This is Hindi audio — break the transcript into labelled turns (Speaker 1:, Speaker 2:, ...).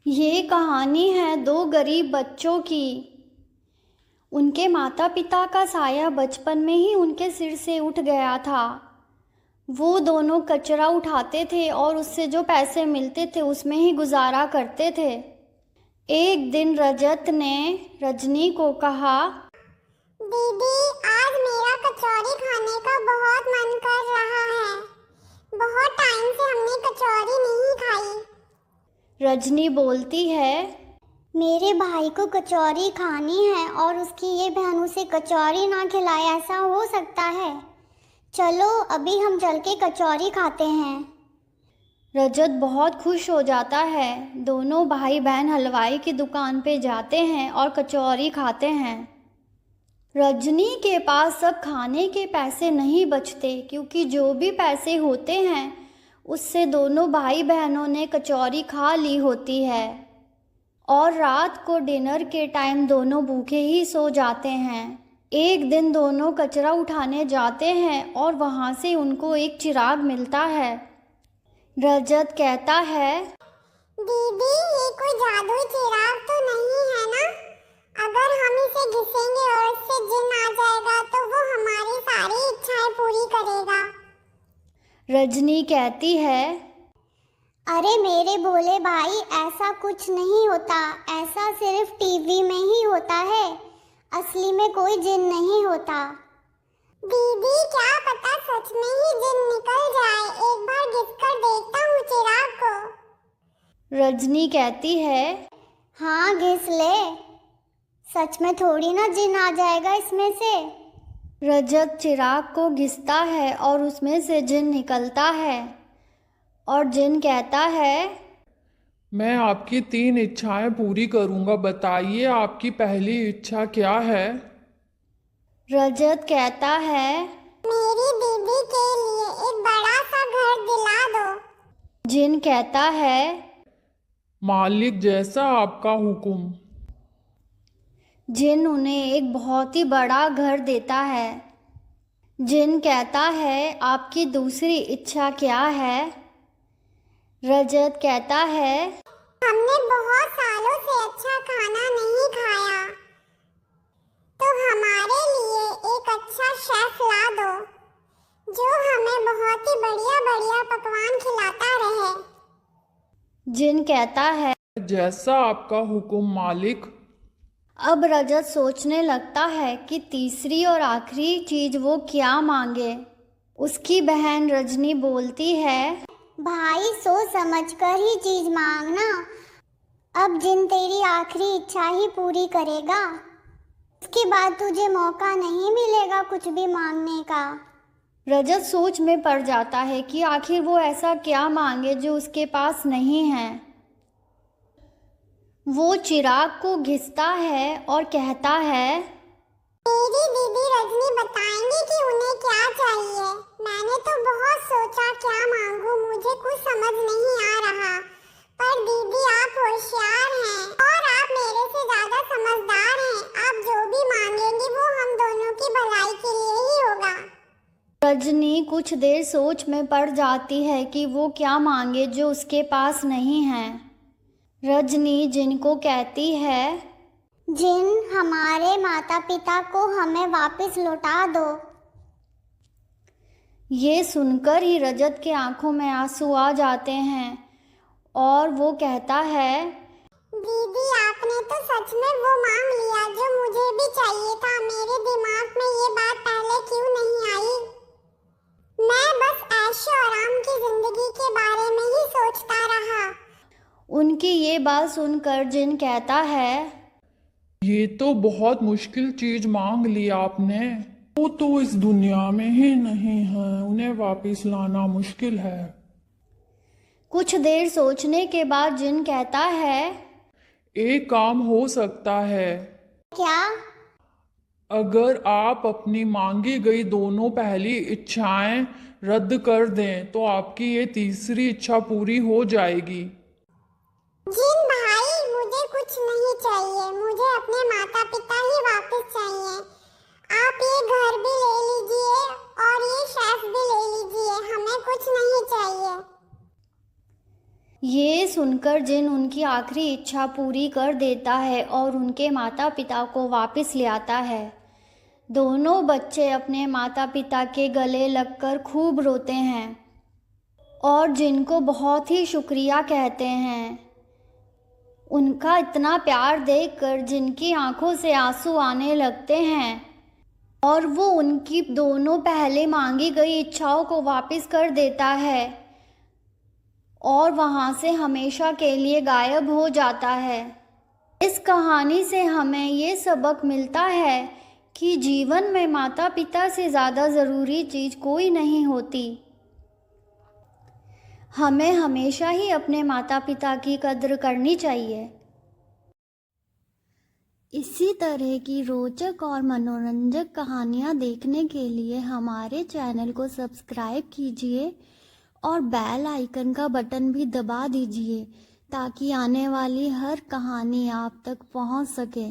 Speaker 1: ये कहानी है दो गरीब बच्चों की। उनके माता पिता का साया बचपन में ही उनके सिर से उठ गया था। वो दोनों कचरा उठाते थे और उससे जो पैसे मिलते थे उसमें ही गुजारा करते थे। एक दिन रजत ने रजनी को कहा,
Speaker 2: दीदी, आज मेरा कचौरी खाने का बहुत मन कर रहा है। बहुत टाइम से हमने कचौरी नहीं खाई।
Speaker 1: रजनी बोलती है,
Speaker 2: मेरे भाई को कचौरी खानी है और उसकी ये बहन उसे कचौरी ना खिलाए, ऐसा हो सकता है? चलो अभी हम चल के कचौरी खाते हैं।
Speaker 1: रजत बहुत खुश हो जाता है। दोनों भाई बहन हलवाई की दुकान पे जाते हैं और कचौरी खाते हैं। रजनी के पास सब खाने के पैसे नहीं बचते, क्योंकि जो भी पैसे होते हैं उससे दोनों भाई बहनों ने कचौरी खा ली होती है और रात को डिनर के टाइम दोनों भूखे ही सो जाते हैं। एक दिन दोनों कचरा उठाने जाते हैं और वहाँ से उनको एक चिराग मिलता है। रजत कहता है,
Speaker 2: दीदी, ये कोई जादुई चिराग तो नहीं है ना? अगर हम इसे घिसेंगे और इससे जिन्न आ जाएगा तो वो हमारी सारी इच्छाएं पूरी करेगा।
Speaker 1: रजनी कहती है,
Speaker 2: अरे मेरे भोले भाई, ऐसा कुछ नहीं होता। ऐसा सिर्फ टीवी में ही होता है, असली में कोई जिन्न नहीं होता। दीदी, क्या पता सच में ही जिन्न निकल जाए। एक बार घिस कर देखता हूँ चिराग को।
Speaker 1: रजनी कहती है,
Speaker 2: हाँ, घिस ले। सच में थोड़ी ना जिन्न आ जाएगा इसमें से।
Speaker 1: रजत चिराग को घिसता है और उसमें से जिन्न निकलता है और जिन्न कहता है,
Speaker 3: मैं आपकी 3 इच्छाएं पूरी करूंगा। बताइए आपकी पहली इच्छा क्या है?
Speaker 1: रजत कहता है,
Speaker 2: मेरी दीदी के लिए एक बड़ा सा घर दिला दो।
Speaker 1: जिन्न कहता है,
Speaker 3: मालिक, जैसा आपका हुक्म।
Speaker 1: जिन्न उन्हें एक बहुत ही बड़ा घर देता है। जिन्न कहता है, आपकी दूसरी इच्छा क्या है? रजत कहता है,
Speaker 2: हमने बहुत सालों से अच्छा खाना नहीं खाया, तो हमारे लिए एक अच्छा शेफ ला दो जो हमें बहुत ही बढ़िया बढ़िया पकवान खिलाता रहे।
Speaker 1: जिन्न कहता है,
Speaker 3: जैसा आपका हुक्म मालिक।
Speaker 1: अब रजत सोचने लगता है कि तीसरी और आखिरी चीज वो क्या मांगे। उसकी बहन रजनी बोलती है,
Speaker 2: भाई, सोच समझ कर ही चीज मांगना। अब जिन तेरी आखिरी इच्छा ही पूरी करेगा, उसके बाद तुझे मौका नहीं मिलेगा कुछ भी मांगने का।
Speaker 1: रजत सोच में पड़ जाता है कि आखिर वो ऐसा क्या मांगे जो उसके पास नहीं है। वो चिराग को घिसता है और कहता है,
Speaker 2: मेरी दीदी रजनी बताएंगी कि उन्हें क्या चाहिए। मैंने तो बहुत सोचा क्या मांगूं, मुझे कुछ समझ नहीं आ रहा। पर दीदी, आप होशियार हैं और आप मेरे से ज्यादा समझदार हैं। आप जो भी मांगेंगी वो हम दोनों की भलाई के लिए ही होगा।
Speaker 1: रजनी कुछ देर सोच में पड़ जाती है कि वो क्या मांगे जो उसके पास नहीं है। रजनी जिनको कहती है,
Speaker 2: जिन, हमारे माता पिता को हमें वापस लौटा दो।
Speaker 1: ये सुनकर ही रजत के आंखों में आंसू आ जाते हैं और वो कहता है,
Speaker 2: दीदी, आपने तो सच में वो मांग लिया जो मुझे भी चाहिए था। मेरे दिमाग में ये बात पहले क्यों नहीं आई? मैं बस ऐशो आराम की जिंदगी के बारे में ही सोचता रहा।
Speaker 1: उनकी ये बात सुनकर जिन कहता है,
Speaker 3: ये तो बहुत मुश्किल चीज मांग ली आपने। वो तो इस दुनिया में ही नहीं है, उन्हें वापस लाना मुश्किल है।
Speaker 1: कुछ देर सोचने के बाद जिन कहता है,
Speaker 3: एक काम हो सकता है।
Speaker 2: क्या?
Speaker 3: अगर आप अपनी मांगी गई दोनों पहली इच्छाएं रद्द कर दें तो आपकी ये तीसरी इच्छा पूरी हो जाएगी।
Speaker 2: जिन भाई, मुझे कुछ नहीं चाहिए। मुझे अपने माता पिता ही वापस चाहिए। आप ये घर भी ले लीजिए और ये शेफ भी ले लीजिए, हमें कुछ नहीं चाहिए।
Speaker 1: ये सुनकर जिन उनकी आखिरी इच्छा पूरी कर देता है और उनके माता पिता को वापस ले आता है। दोनों बच्चे अपने माता पिता के गले लगकर खूब रोते हैं और जिनको बहुत ही शुक्रिया कहते हैं। उनका इतना प्यार देखकर जिनकी आंखों से आंसू आने लगते हैं और वो उनकी दोनों पहले मांगी गई इच्छाओं को वापस कर देता है और वहाँ से हमेशा के लिए गायब हो जाता है। इस कहानी से हमें ये सबक मिलता है कि जीवन में माता पिता से ज़्यादा ज़रूरी चीज़ कोई नहीं होती। हमें हमेशा ही अपने माता पिता की कद्र करनी चाहिए। इसी तरह की रोचक और मनोरंजक कहानियाँ देखने के लिए हमारे चैनल को सब्सक्राइब कीजिए और बेल आइकन का बटन भी दबा दीजिए ताकि आने वाली हर कहानी आप तक पहुंच सके।